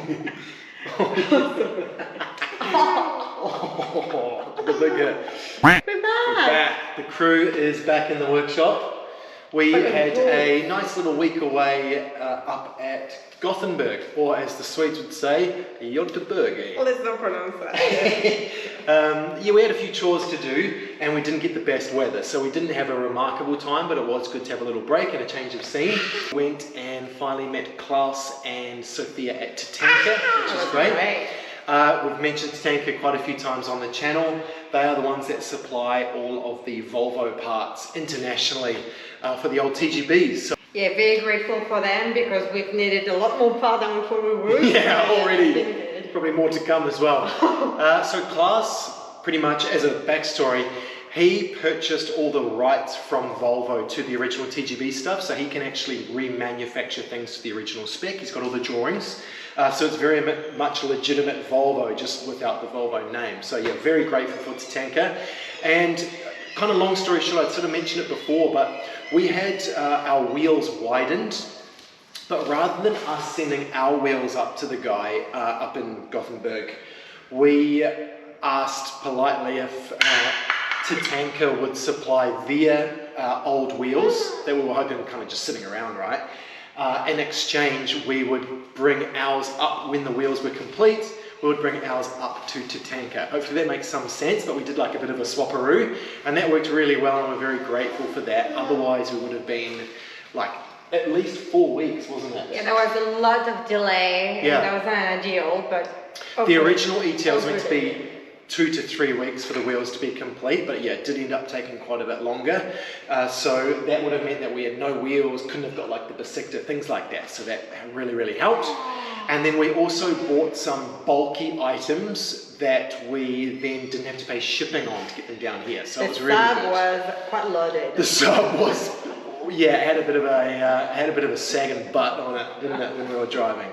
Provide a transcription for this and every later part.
We're back. The crew is back in the workshop. We had a nice little week away up at Gothenburg, or as the Swedes would say, Göteborg. Let's not pronounce that. Yeah, we had a few chores to do and we didn't get the best weather, so we didn't have a remarkable time, but it was good to have a little break and a change of scene. Went and finally met Klaus and Sophia at Tatanka, which is great. We've mentioned Tatanka quite a few times on the channel. They are the ones that supply all of the Volvo parts internationally for the old TGBs. So yeah, very grateful for them because we've needed a lot more part than we thought we would. yeah, already. Probably more to come as well. So Klaus, pretty much as a backstory, he purchased all the rights from Volvo to the original TGB stuff, so he can actually remanufacture things to the original spec. He's got all the drawings. So it's very much a legitimate Volvo, just without the Volvo name. So yeah, very grateful for Tatanka. And kind of long story short, I'd sort of mentioned it before, but we had our wheels widened, but rather than us sending our wheels up to the guy up in Gothenburg, we asked politely if Tatanka would supply their old wheels that we were hoping were kind of just sitting around, right? In exchange, we would bring ours up when the wheels were complete. We would bring ours up to Tatanka. Hopefully that makes some sense, but we did like a bit of a swapperoo, and that worked really well, and we're very grateful for that. Otherwise, we would have been like at least 4 weeks, wasn't it? Yeah, there was a lot of delay, and that was not ideal, but the original ETA was meant to be 2 to 3 weeks for the wheels to be complete, but yeah, it did end up taking quite a bit longer. So that would have meant that we had no wheels, couldn't have got like the bisector, things like that. So that really, really helped. And then we also bought some bulky items that we then didn't have to pay shipping on to get them down here. So it was really good. The sub was quite loaded. The sub was, yeah, it had a bit of a sagging butt on it, didn't it, when we were driving.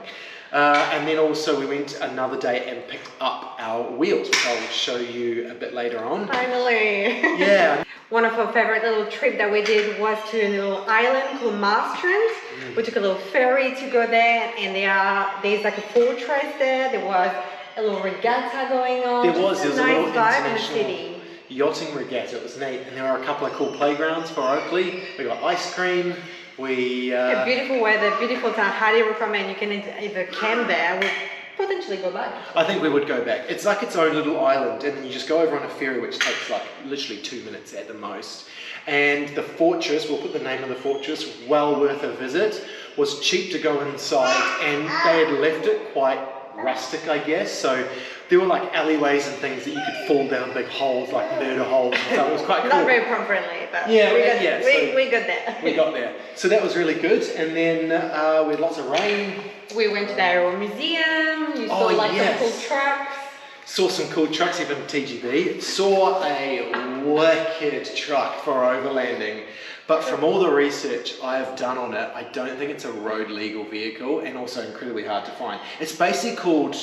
And then also we went another day and picked up our wheels, which I'll show you a bit later on. Finally! Yeah. One of our favorite little trip that we did was to a little island called Marstrand. We took a little ferry to go there, and there's like a fortress there. There was a little regatta going on. There was a nice little vibe in the city. Yachting regatta. It was neat, and there were a couple of cool playgrounds for Oakley. We got ice cream. Yeah, beautiful weather, beautiful town. Highly recommend. You can either camp there. We'll potentially go back. I think we would go back. It's like its own little island, and then you just go over on a ferry, which takes like literally 2 minutes at the most. And the fortress, we'll put the name of the fortress, well worth a visit. Was cheap to go inside, and they had left it quite rustic, I guess. So there were like alleyways and things that you could fall down big holes, like murder holes. So it was quite cool. Not very prom friendly, but yeah, we got there. We got there. So that was really good. And then we had lots of rain. We went to the Aero Museum. You saw some cool trucks. Saw some cool trucks, even TGB. Saw a wicked truck for overlanding. But from all the research I have done on it, I don't think it's a road legal vehicle, and also incredibly hard to find. It's basically called,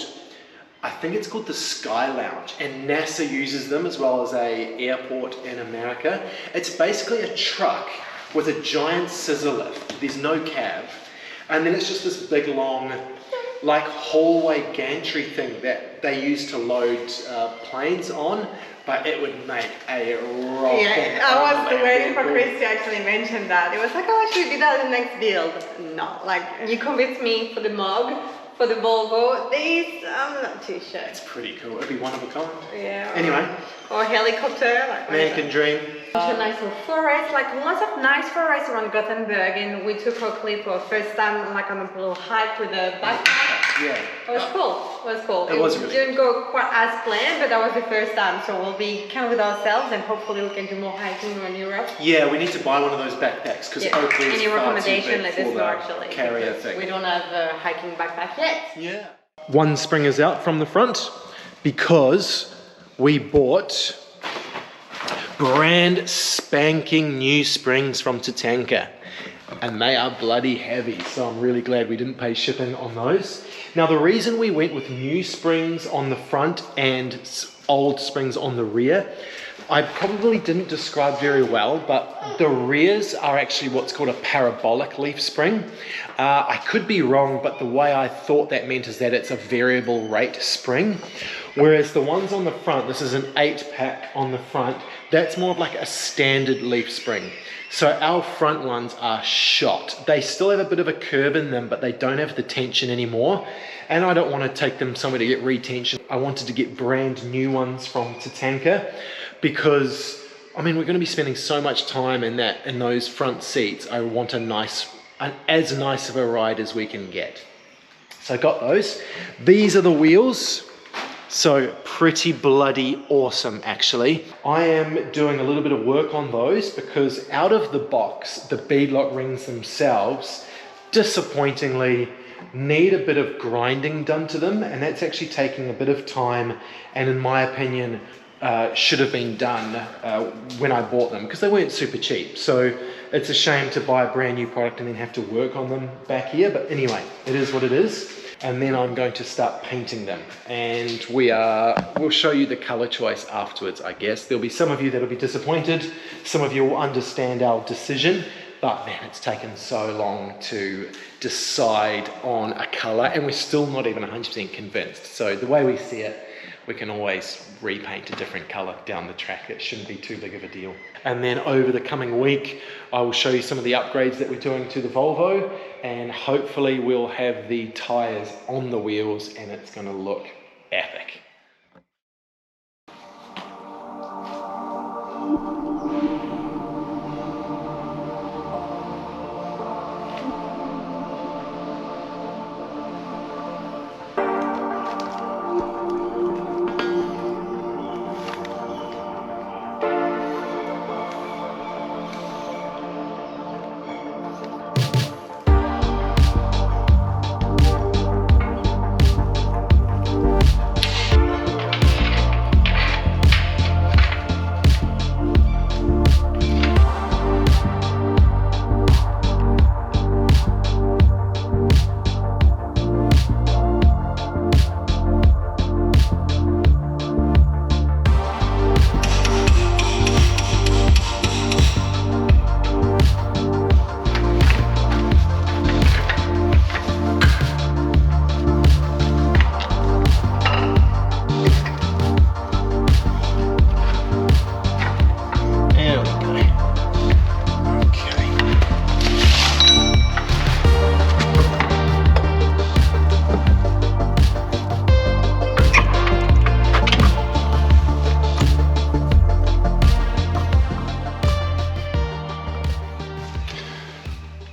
I think it's called the Sky Lounge, and NASA uses them as well as a airport in America. It's basically a truck with a giant scissor lift. There's no cab. And then it's just this big long, like hallway gantry thing that they use to load planes on. But it would make a rocket. Yeah, I was waiting for Chris to actually mention that. It was like, oh, should we do that in the next build? No, like you convinced me for the mug, for the Volvo. These, I'm not too sure. It's pretty cool. It'd be one of a kind. Yeah. Anyway. Or helicopter. Like American dream. A nice little forest, like lots of nice forests around Gothenburg, and we took Oakley for the first time, like on a little hike with a backpack. Yeah. It was cool. It was cool. It was really didn't go quite as planned, but that was the first time, so we'll be kind of with ourselves, and hopefully we can do more hiking around Europe. Yeah, we need to buy one of those backpacks because Oakley is any recommendation, let us know actually. Carrier thing. We don't have a hiking backpack yet. Yeah. One spring is out from the front because we bought brand spanking new springs from Tatanka, and they are bloody heavy, so I'm really glad we didn't pay shipping on those. Now the reason we went with new springs on the front and old springs on the rear, I probably didn't describe very well, but The rears are actually what's called a parabolic leaf spring. I could be wrong, but the way I thought that meant is that it's a variable rate spring. Whereas the ones on the front, this is an 8-pack on the front, that's more of like a standard leaf spring. So our front ones are shot. They still have a bit of a curve in them, but they don't have the tension anymore. And I don't want to take them somewhere to get retension. I wanted to get brand new ones from Tatanka because, I mean, we're going to be spending so much time in those front seats. I want as nice of a ride as we can get. So I got those. These are the wheels. So pretty bloody awesome, actually. I am doing a little bit of work on those because out of the box, the beadlock rings themselves, disappointingly, need a bit of grinding done to them, and that's actually taking a bit of time, and in my opinion, should have been done when I bought them because they weren't super cheap. So it's a shame to buy a brand new product and then have to work on them back here, but anyway, it is what it is. And then I'm going to start painting them, and we'll show you the color choice afterwards, I guess. There'll be some of you that'll be disappointed, some of you will understand our decision, but man, it's taken so long to decide on a color, and we're still not even 100% convinced. So the way we see it, we can always repaint a different color down the track. It shouldn't be too big of a deal. And then over the coming week, I will show you some of the upgrades that we're doing to the Volvo, and hopefully we'll have the tires on the wheels and it's going to look epic.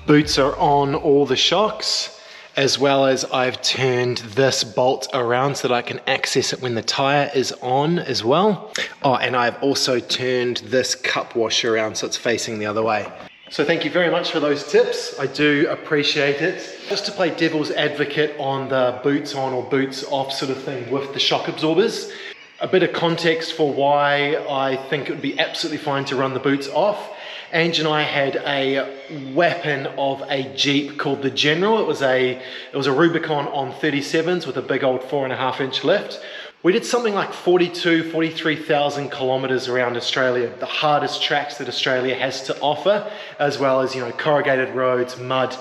Boots are on all the shocks, as well as I've turned this bolt around so that I can access it when the tire is on as well. Oh, and I've also turned this cup washer around so it's facing the other way. So thank you very much for those tips. I do appreciate it. Just to play devil's advocate on the boots on or boots off sort of thing with the shock absorbers, a bit of context for why I think it would be absolutely fine to run the boots off. Ange and I had a weapon of a Jeep called the General. It was a Rubicon on 37s with a big old 4.5-inch lift. We did something like 43,000 kilometers around Australia, the hardest tracks that Australia has to offer, as well as, you know, corrugated roads, mud,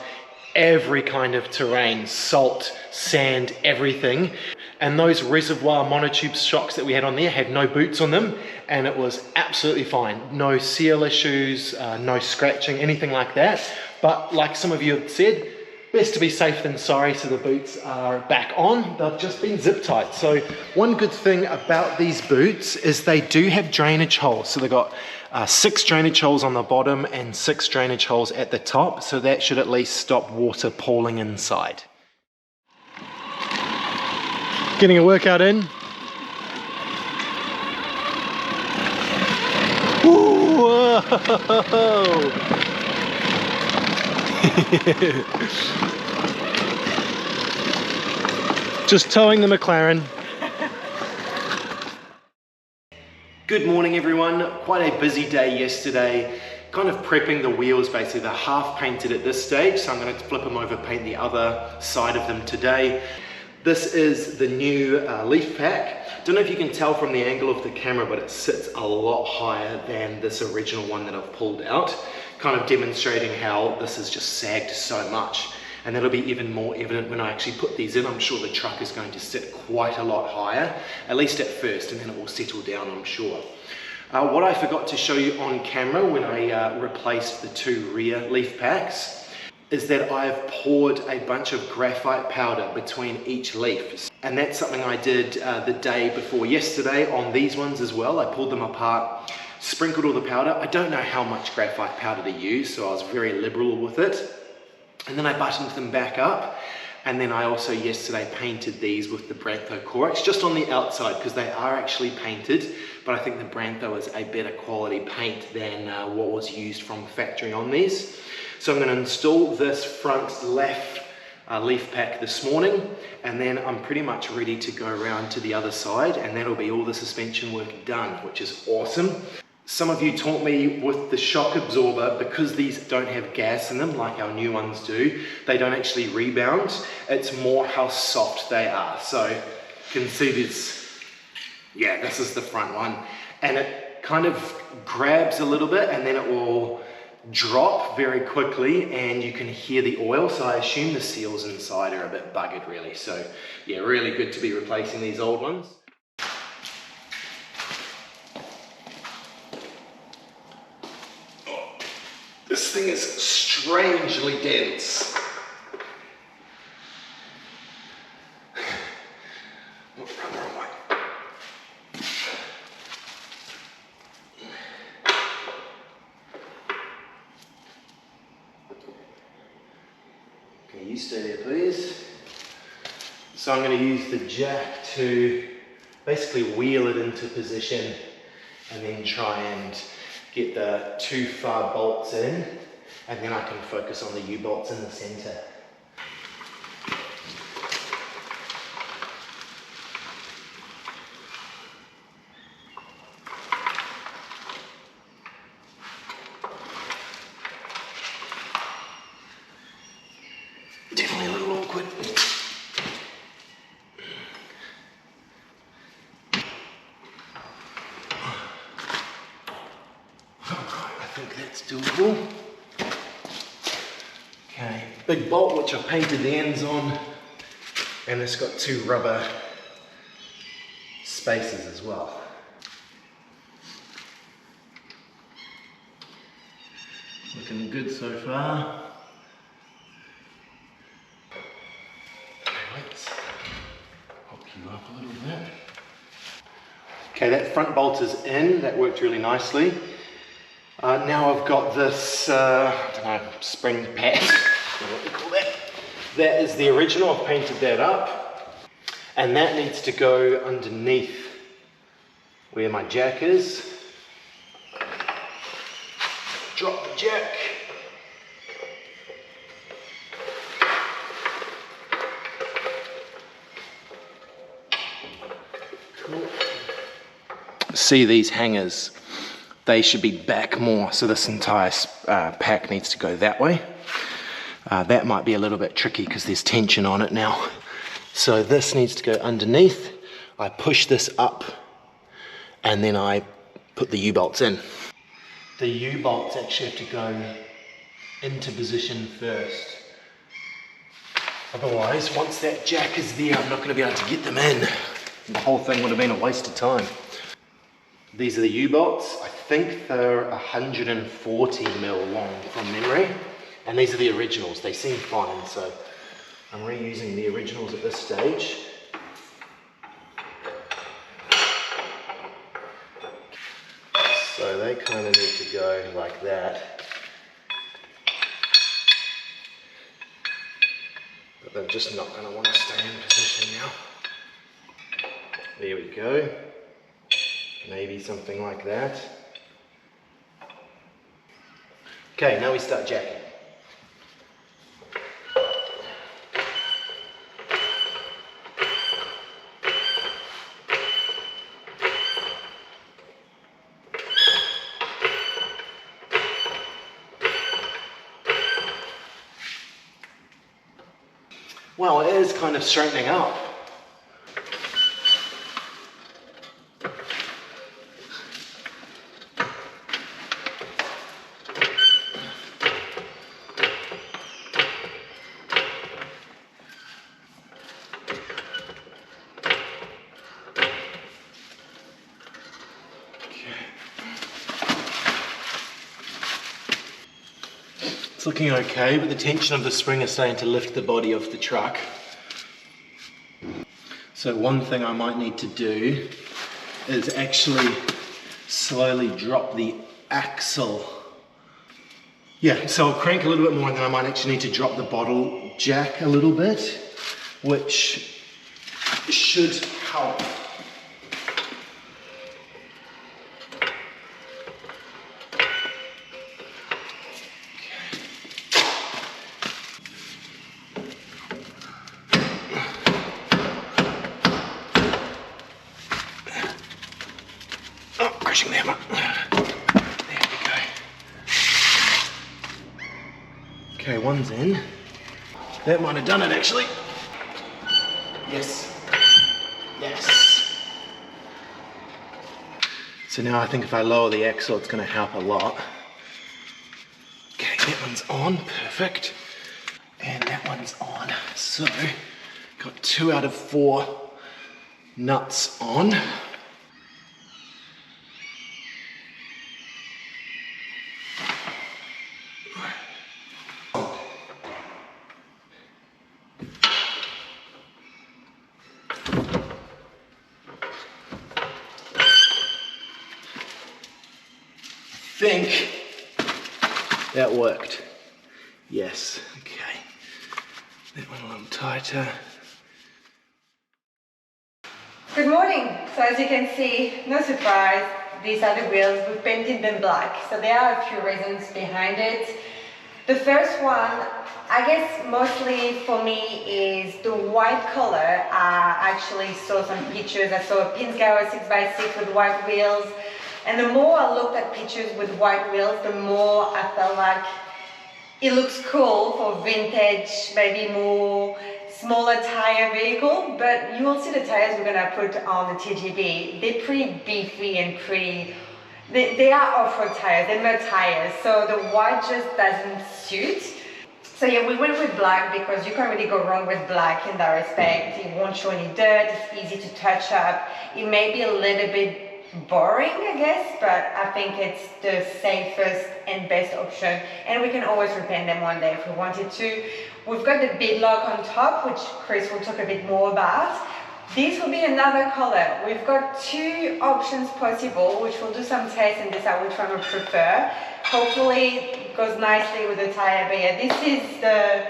every kind of terrain, salt, sand, everything. And those reservoir monotube shocks that we had on there had no boots on them, and it was absolutely fine. No seal issues, no scratching, anything like that. But like some of you have said, best to be safe than sorry, so the boots are back on. They've just been zip tied. So one good thing about these boots is they do have drainage holes. So they've got 6 drainage holes on the bottom and 6 drainage holes at the top. So that should at least stop water pooling inside. Getting a workout in. Whoa! Just towing the McLaren. Good morning everyone. Quite a busy day yesterday. Kind of prepping the wheels basically. They're half painted at this stage, so I'm going to flip them over, paint the other side of them today. This is the new leaf pack. Don't know if you can tell from the angle of the camera, but it sits a lot higher than this original one that I've pulled out, kind of demonstrating how this has just sagged so much. And that'll be even more evident when I actually put these in. I'm sure the truck is going to sit quite a lot higher, at least at first, and then it will settle down, I'm sure. What I forgot to show you on camera when I replaced the 2 rear leaf packs is that I've poured a bunch of graphite powder between each leaf. And that's something I did the day before yesterday on these ones as well. I pulled them apart, sprinkled all the powder. I don't know how much graphite powder to use, so I was very liberal with it. And then I buttoned them back up. And then I also yesterday painted these with the Brantho Corex, just on the outside, because they are actually painted, but I think the Brantho is a better quality paint than what was used from factory on these. So I'm going to install this front left leaf pack this morning, and then I'm pretty much ready to go around to the other side, and that'll be all the suspension work done, which is awesome. Some of you taught me with the shock absorber, because these don't have gas in them like our new ones do, they don't actually rebound. It's more how soft they are. So you can see this, yeah, this is the front one. And it kind of grabs a little bit and then it will drop very quickly and you can hear the oil. So I assume the seals inside are a bit buggered really. So yeah, really good to be replacing these old ones. This thing is strangely dense. Okay, you stay there please. So I'm going to use the jack to basically wheel it into position and then try and get the 2 far bolts in, and then I can focus on the U-bolts in the center. Definitely a little awkward. I think that's doable. Okay, big bolt which I've painted the ends on, and it's got 2 rubber spaces as well. Looking good so far. Let's hook you up a little bit. Okay, that front bolt is in, that worked really nicely. Now I've got this, I don't know, spring pad, I don't know what you call that. That is the original, I've painted that up. And that needs to go underneath where my jack is. Drop the jack. Cool. See these hangers? They should be back more, so this entire pack needs to go that way. That might be a little bit tricky because there's tension on it now. So this needs to go underneath. I push this up and then I put the U-bolts in. The U-bolts actually have to go into position first. Otherwise, once that jack is there, I'm not going to be able to get them in. The whole thing would have been a waste of time. These are the U-bolts. I think they're 140mm long from memory. And these are the originals. They seem fine, so I'm reusing the originals at this stage. So they kind of need to go like that. But they're just not going to want to stay in position now. There we go. Maybe something like that. Okay, now we start jacking. Well, it is kind of straightening up. It's looking okay, but the tension of the spring is starting to lift the body of the truck. So one thing I might need to do is actually slowly drop the axle. Yeah, so I'll crank a little bit more and then I might actually need to drop the bottle jack a little bit, which should help. Crashing the hammer. There we go. Okay, one's in. That might have done it actually. Yes. Yes. So now I think if I lower the axle, it's going to help a lot. Okay, that one's on. Perfect. And that one's on. So, got 2 out of 4 nuts on. Think that worked. Yes, okay. That one a little tighter. Good morning. So as you can see, no surprise, these are the wheels. We've painted them black. So there are a few reasons behind it. The first one, I guess mostly for me, is the white color. I actually saw some pictures. I saw a Pinzgauer 6x6 with white wheels. And the more I looked at pictures with white wheels, the more I felt like it looks cool for vintage, maybe more smaller tire vehicle. But you will see the tires we're gonna put on the TGB. They're pretty beefy and pretty, they are off-road tires, they're mud tires. So the white just doesn't suit. So yeah, we went with black because you can't really go wrong with black in that respect. It won't show any dirt, it's easy to touch up. It may be a little bit boring, I guess, but I think it's the safest and best option, and we can always repaint them one day if we wanted to. We've got the beadlock on top, which Chris will talk a bit more about. This will be another color. We've got 2 options possible, which we'll do some tests and decide which one we prefer. Hopefully it goes nicely with the tire, but yeah, this is the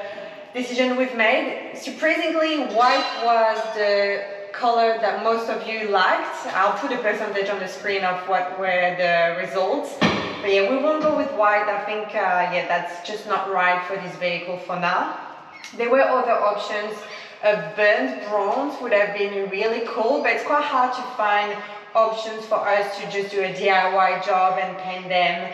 decision we've made. Surprisingly, white was the color that most of you liked. I'll put a percentage on the screen of what were the results. But yeah, we won't go with white. I think yeah, that's just not right for this vehicle for now. There were other options. A burnt bronze would have been really cool, but it's quite hard to find options for us to just do a DIY job and paint them.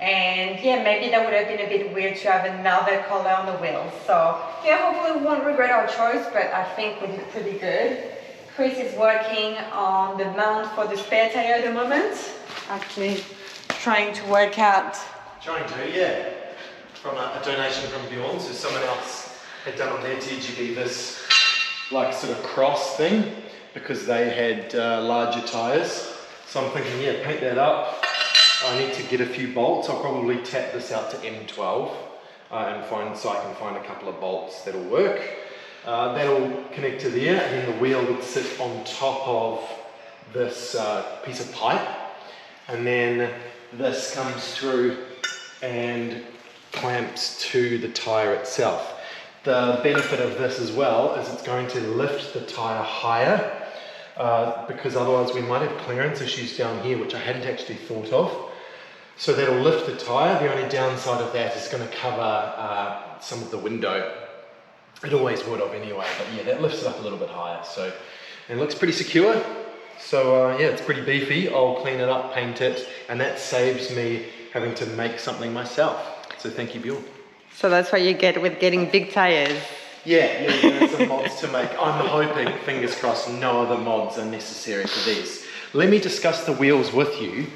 And yeah, maybe that would have been a bit weird to have another color on the wheels. So yeah, hopefully we won't regret our choice, but I think we did pretty good. Chris is working on the mount for the spare tire at the moment. Actually trying to work out. Trying to, yeah. From a donation from Bjorn, so someone else had done on their TGB this like sort of cross thing because they had larger tires. So I'm thinking, yeah, paint that up. I need to get a few bolts. I'll probably tap this out to M12 and so I can find a couple of bolts that'll work. That'll connect to there, and then the wheel would sit on top of this piece of pipe, and then this comes through and clamps to the tire itself. The benefit of this as well is it's going to lift the tire higher because otherwise we might have clearance issues down here, which I hadn't actually thought of. So that'll lift the tire. The only downside of that is going to cover some of the window. It always would have anyway, but yeah, that lifts it up a little bit higher. So, and it looks pretty secure. So yeah, it's pretty beefy. I'll clean it up, paint it, and that saves me having to make something myself. So thank you, Bjorn. So that's what you get with getting big tires. Yeah, there's some mods to make. I'm hoping, fingers crossed, no other mods are necessary for these. Let me discuss the wheels with you.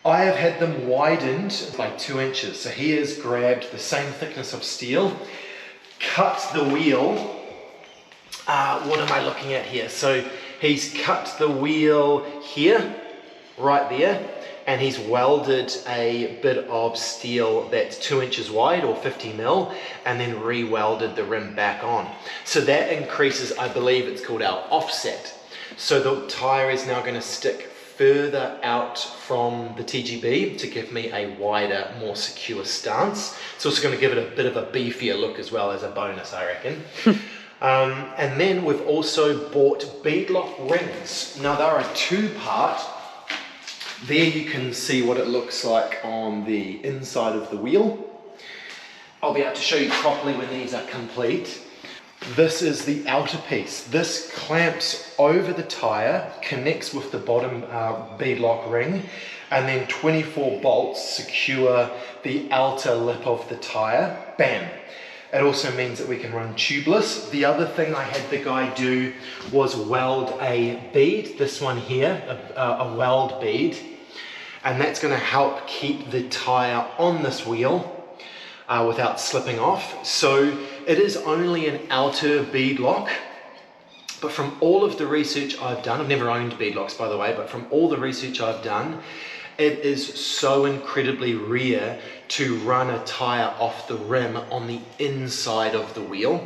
I have had them widened by 2 inches. So he has grabbed the same thickness of steel, cut the wheel. What am I looking at here? So he's cut the wheel here, right there, and he's welded a bit of steel that's 2 inches wide or 50 mil, and then re-welded the rim back on. So that increases, I believe it's called our offset. So the tyre is now going to stick further out from the TGB to give me a wider, more secure stance. It's also going to give it a bit of a beefier look as well, as a bonus, I reckon. And then we've also bought beadlock rings. Now they're a two-part. There you can see what it looks like on the inside of the wheel. I'll be able to show you properly when these are complete. This is the outer piece. This clamps over the tyre, connects with the bottom beadlock ring, and then 24 bolts secure the outer lip of the tyre. Bam! It also means that we can run tubeless. The other thing I had the guy do was weld a bead, this one here, a weld bead, and that's going to help keep the tyre on this wheel without slipping off. So it is only an outer beadlock, but from all of the research I've done, I've never owned beadlocks by the way, but from all the research I've done, it is so incredibly rare to run a tyre off the rim on the inside of the wheel.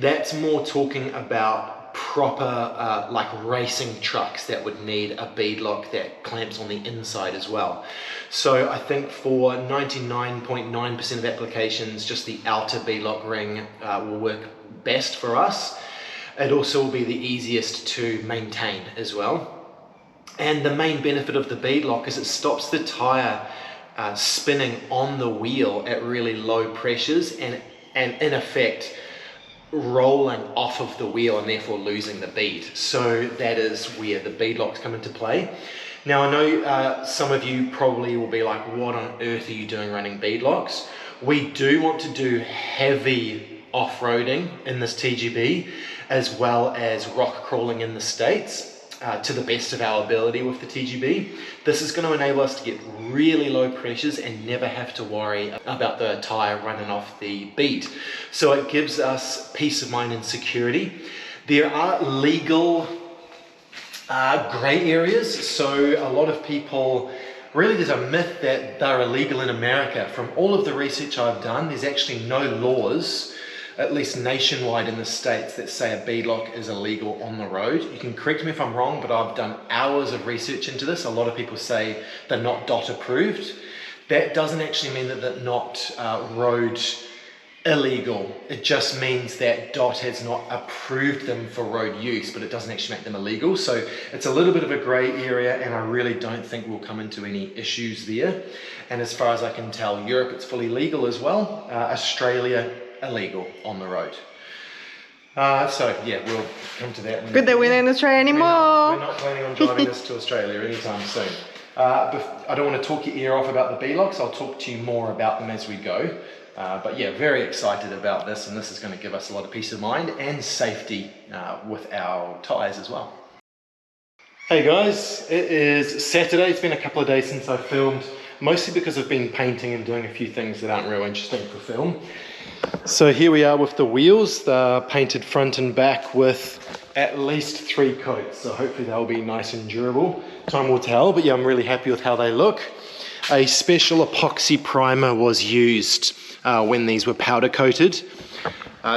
That's more talking about proper like racing trucks that would need a beadlock that clamps on the inside as well. So I think for 99.9% of applications, just the outer beadlock ring will work best for us. It also will be the easiest to maintain as well. And the main benefit of the beadlock is it stops the tyre spinning on the wheel at really low pressures and in effect rolling off of the wheel and therefore losing the bead. So that is where the beadlocks come into play. Now I know some of you probably will be like, what on earth are you doing running beadlocks? We do want to do heavy off-roading in this TGB as well as rock crawling in the States. To the best of our ability with the TGB. This is going to enable us to get really low pressures and never have to worry about the tyre running off the bead. So it gives us peace of mind and security. There are legal grey areas, so a lot of people, really there's a myth that they're illegal in America. From all of the research I've done, there's actually no laws, at least nationwide in the States, that say a beadlock is illegal on the road. You can correct me if I'm wrong, but I've done hours of research into this. A lot of people say they're not DOT approved. That doesn't actually mean that they're not road illegal. It just means that DOT has not approved them for road use, but it doesn't actually make them illegal. So it's a little bit of a grey area, and I really don't think we'll come into any issues there. And as far as I can tell, Europe, it's fully legal as well. Australia, illegal on the road. So yeah, we'll come to that. Good that we're not in Australia anymore. We're not planning on driving this to Australia anytime soon. But I don't want to talk your ear off about the beadlocks. I'll talk to you more about them as we go. But yeah, very excited about this, and this is going to give us a lot of peace of mind and safety with our tyres as well. Hey guys, it is Saturday. It's been a couple of days since I filmed, mostly because I've been painting and doing a few things that aren't real interesting for film. So here we are with the wheels. They're painted front and back with at least 3 coats, so hopefully they'll be nice and durable. Time will tell, but yeah, I'm really happy with how they look. A special epoxy primer was used when these were powder coated,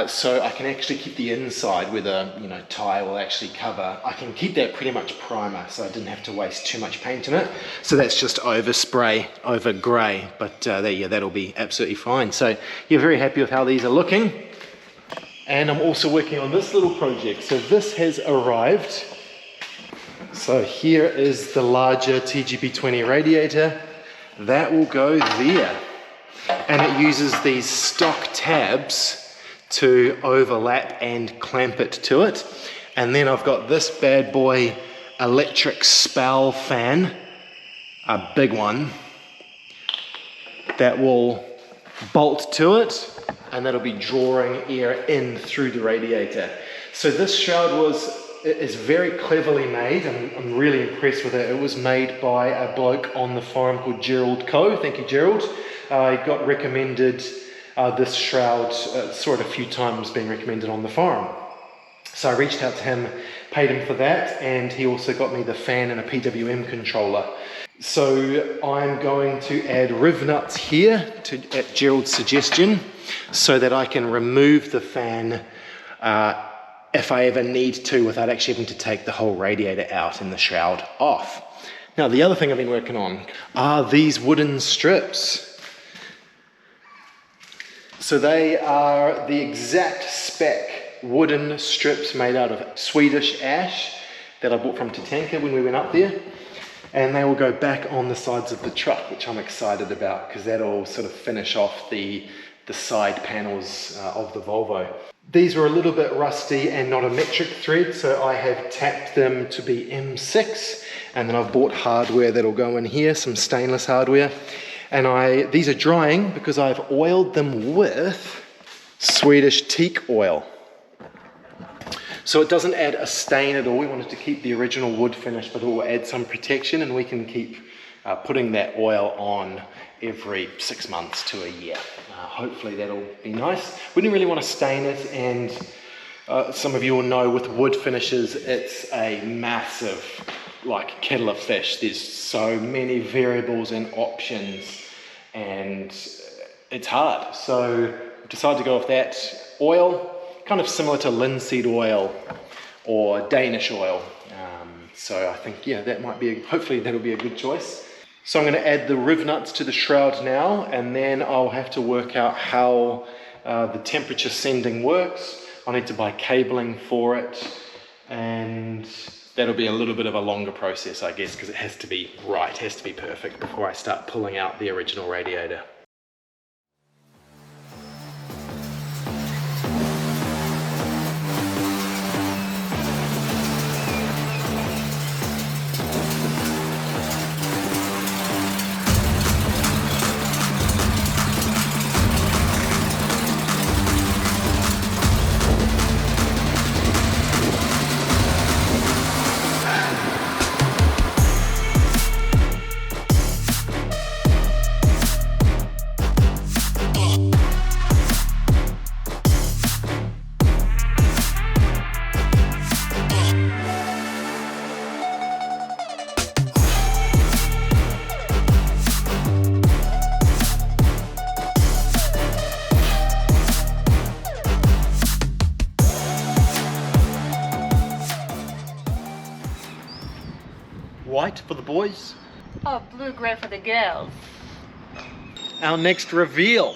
so I can actually keep the inside where the tyre will actually cover. I can keep that pretty much primer, so I didn't have to waste too much paint in it. So that's just overspray over grey, but yeah, that'll be absolutely fine. So you're very happy with how these are looking. And I'm also working on this little project. So this has arrived. So here is the larger TGB20 radiator. That will go there. And it uses these stock tabs to overlap and clamp it to it. And then I've got this bad boy electric spout fan, a big one, that will bolt to it, and that'll be drawing air in through the radiator. So this shroud is very cleverly made, and I'm really impressed with it. It was made by a bloke on the forum called Gerald Coe. Thank you, Gerald. I got recommended this shroud, saw it a few times being recommended on the forum. So I reached out to him, paid him for that, and he also got me the fan and a PWM controller. So I'm going to add riv nuts here at Gerald's suggestion so that I can remove the fan if I ever need to without actually having to take the whole radiator out and the shroud off. Now the other thing I've been working on are these wooden strips. So they are the exact spec wooden strips made out of Swedish ash that I bought from Tatanka when we went up there. And they will go back on the sides of the truck, which I'm excited about because that'll sort of finish off the side panels of the Volvo. These were a little bit rusty and not a metric thread, so I have tapped them to be M6, and then I've bought hardware that'll go in here, some stainless hardware. And these are drying because I've oiled them with Swedish teak oil. So it doesn't add a stain at all. We wanted to keep the original wood finish, but it will add some protection, and we can keep putting that oil on every 6 months to a year. Hopefully that'll be nice. We didn't really want to stain it, and some of you will know with wood finishes, it's a massive kettle of fish. There's so many variables and options, and it's hard. So we decided to go with that oil. Kind of similar to linseed oil or Danish oil. So I think, yeah, that might be, hopefully that'll be a good choice. So I'm going to add the riv nuts to the shroud now, and then I'll have to work out how the temperature sending works. I'll need to buy cabling for it, and that'll be a little bit of a longer process, I guess, because it has to be right, it has to be perfect before I start pulling out the original radiator. White for the boys. Oh, blue-gray for the girls. Our next reveal.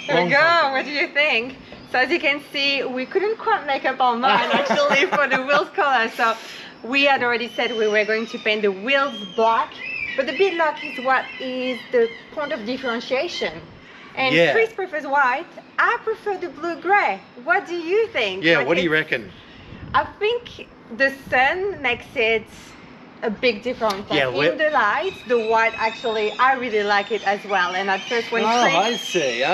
There we go. What do you think? So as you can see, we couldn't quite make up our mind actually for the wheels color. So we had already said we were going to paint the wheels black, but the beadlock is what is the point of differentiation. And yeah. Chris prefers white. I prefer the blue-gray. What do you think? Yeah, what do you reckon? I think the sun makes it a big difference. Yeah, in the light, the white actually, I really like it as well. And at first when I see.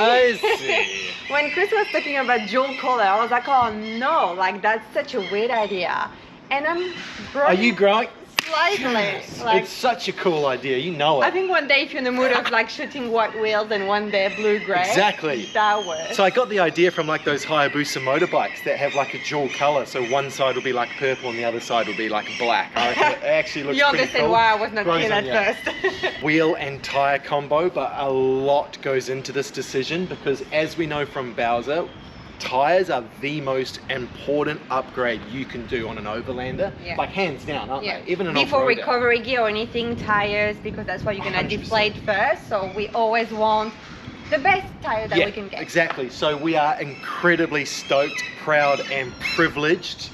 when Chris was talking about dual color, I was like, oh no, that's such a weird idea. And I'm growing. Are you growing? Slightly. It's such a cool idea, you know it. I think one day if you're in the mood of shooting white wheels and one day blue-gray. Exactly. That works. So I got the idea from those Hayabusa motorbikes that have a dual color. So one side will be purple and the other side will be black. I reckon it actually looks you pretty understand cool. why I was not keen at first. Wheel and tire combo, but a lot goes into this decision because as we know from Bowser, tires are the most important upgrade you can do on an Overlander. Yeah. Hands down, aren't they? Even an before off-roader. recovery gear or anything, tires, because that's what you're gonna 100%. deflate first. So we always want the best tire that we can get. Exactly. So we are incredibly stoked, proud and privileged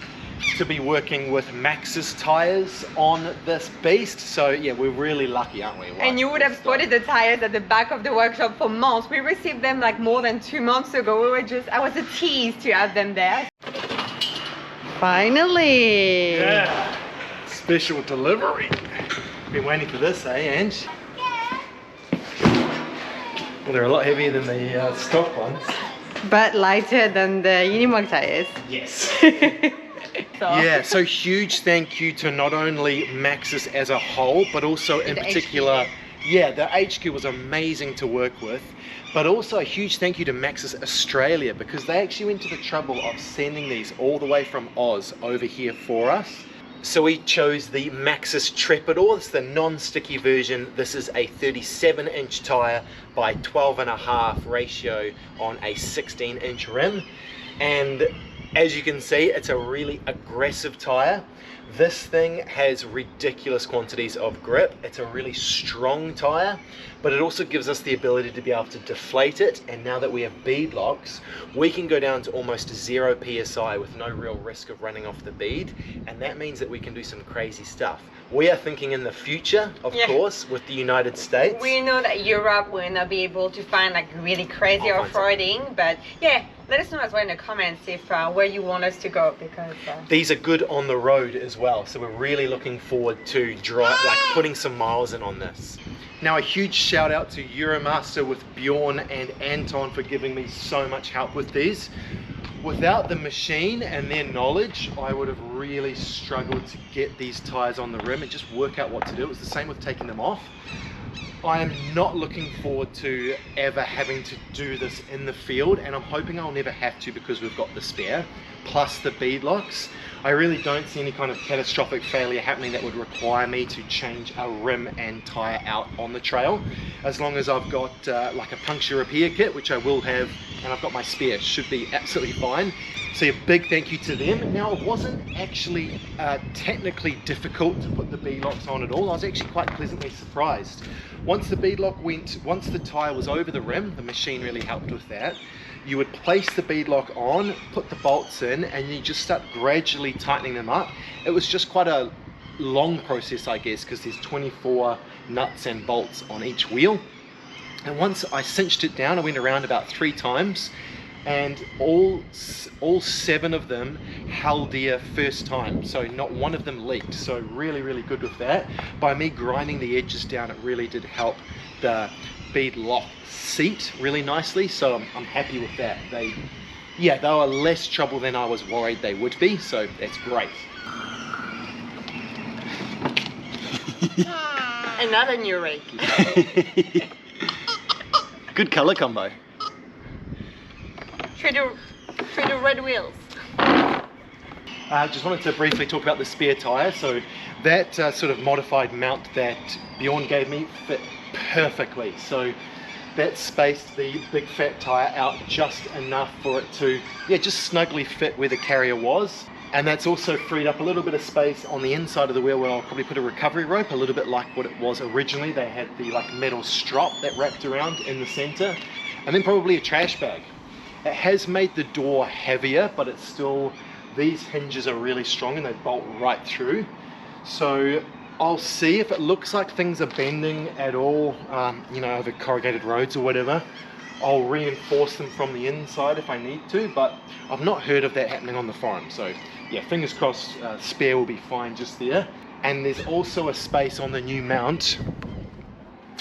to be working with Maxxis tires on this beast. So yeah, we're really lucky, aren't we? And you would have spotted the tires at the back of the workshop for months. We received them more than 2 months ago. I was a tease to have them there. Finally! Yeah, special delivery. Been waiting for this, Ange? Well, they're a lot heavier than the stock ones. But lighter than the Unimog tires. Yes. Yeah, so huge thank you to not only Maxxis as a whole, but also in particular, the HQ was amazing to work with, but also a huge thank you to Maxxis Australia because they actually went to the trouble of sending these all the way from Oz over here for us. So we chose the Maxxis Trepador. It's the non-sticky version. This is a 37-inch tire by 12.5 ratio on a 16-inch rim. And as you can see, it's a really aggressive tire. This thing has ridiculous quantities of grip. It's a really strong tire, but it also gives us the ability to be able to deflate it. And now that we have beadlocks, we can go down to almost 0 PSI with no real risk of running off the bead. And that means that we can do some crazy stuff. We are thinking in the future, of course, with the United States. We know that Europe will not be able to find like really crazy off-roading, but yeah, let us know as well in the comments if where you want us to go, because these are good on the road as well. So we're really looking forward to putting some miles in on this. Now a huge shout out to Euromaster with Bjorn and Anton for giving me so much help with these. Without the machine and their knowledge, I would have really struggled to get these tires on the rim and just work out what to do. It was the same with taking them off. I am not looking forward to ever having to do this in the field, and I'm hoping I'll never have to because we've got the spare, plus the beadlocks. I really don't see any kind of catastrophic failure happening that would require me to change a rim and tire out on the trail. As long as I've got like a puncture repair kit, which I will have, and I've got my spare, should be absolutely fine. So a big thank you to them. Now it wasn't actually technically difficult to put the beadlocks on at all. I was actually quite pleasantly surprised. Once the tire was over the rim, the machine really helped with that. You would place the beadlock on, put the bolts in, and you just start gradually tightening them up. It was just quite a long process, I guess, because there's 24 nuts and bolts on each wheel. And once I cinched it down, I went around about 3 times, and all 7 of them held their first time, so not one of them leaked. So really, really good with that. By me grinding the edges down, it really did help the beadlock seat really nicely, so I'm happy with that. They were less trouble than I was worried they would be, so that's great. another new rake. Good color combo. Trepador red wheels. Just wanted to briefly talk about the spare tire. So that sort of modified mount that Bjorn gave me fit perfectly. So that spaced the big fat tire out just enough for it to just snugly fit where the carrier was. And that's also freed up a little bit of space on the inside of the wheel where I'll probably put a recovery rope, a little bit like what it was originally. They had the metal strop that wrapped around in the center, and then probably a trash bag. It has made the door heavier, but it's still, these hinges are really strong and they bolt right through. So I'll see if it looks like things are bending at all, over corrugated roads or whatever. I'll reinforce them from the inside if I need to, but I've not heard of that happening on the forum. So yeah, fingers crossed, spare will be fine just there. And there's also a space on the new mount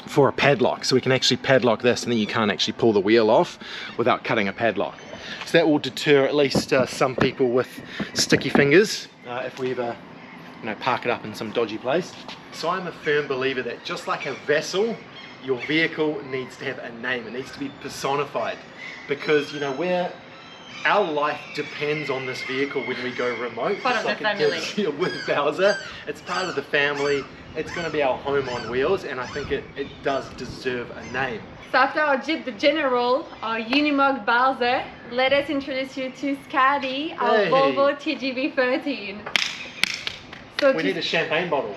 for a padlock, so we can actually padlock this, and then you can't actually pull the wheel off without cutting a padlock. So that will deter at least some people with sticky fingers if we ever park it up in some dodgy place. So I'm a firm believer that just like a vessel, your vehicle needs to have a name. It needs to be personified, because our life depends on this vehicle when we go remote. Part of the family. With Bowser, it's part of the family. It's going to be our home on wheels, and I think it does deserve a name. So after our Jeep the General, our Unimog Bowser, let us introduce you to Scotty, our Volvo TGB 13. So we need a champagne bottle.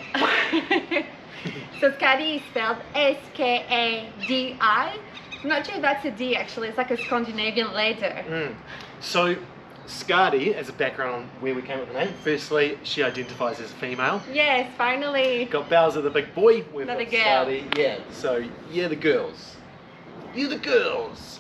So Scotty is spelled S-K-A-D-I. I'm not sure if that's a D actually, it's like a Scandinavian letter. So Scotty, as a background on where we came up with the name, firstly, she identifies as a female. Yes, finally. Got Bowser the big boy. We've Not got a girl. Scotty. Yeah, so the girls. You're the girls.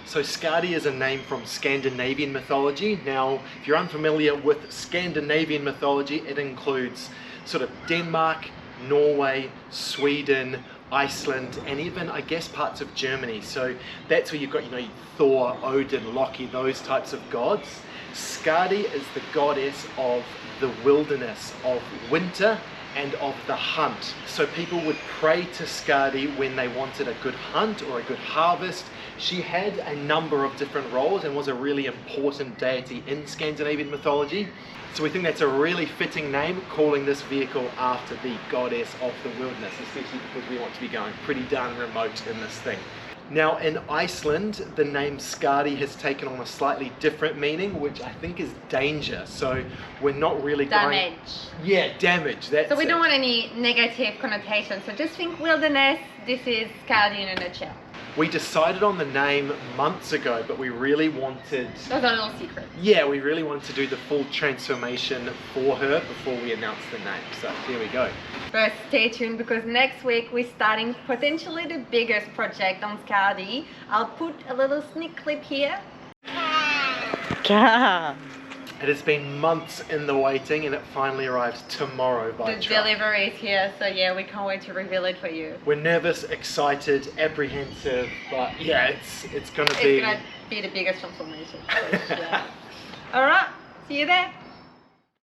So Skadi is a name from Scandinavian mythology. Now, if you're unfamiliar with Scandinavian mythology, it includes sort of Denmark, Norway, Sweden, Iceland, and even, I guess, parts of Germany. So that's where you've got, Thor, Odin, Loki, those types of gods. Skadi is the goddess of the wilderness, of winter and of the hunt. So people would pray to Skadi when they wanted a good hunt or a good harvest. She had a number of different roles and was a really important deity in Scandinavian mythology. So we think that's a really fitting name, calling this vehicle after the goddess of the wilderness, especially because we want to be going pretty darn remote in this thing. Now in Iceland, the name Skadi has taken on a slightly different meaning, which I think is danger. So we're not really Damage. Yeah, damage. That's So we don't it. want any negative connotations. So just think wilderness. This is Skadi in a nutshell. We decided on the name months ago, but we really wanted... That was a little secret. Yeah, we really wanted to do the full transformation for her before we announced the name. So here we go. But stay tuned because next week we're starting potentially the biggest project on Skadi. I'll put a little sneak clip here. It has been months in the waiting and it finally arrives tomorrow by The truck. delivery is here, so yeah, we can't wait to reveal it for you. We're nervous, excited, apprehensive, but yeah, it's gonna It's be... gonna be the biggest transformation. So, yeah. Alright, see you there.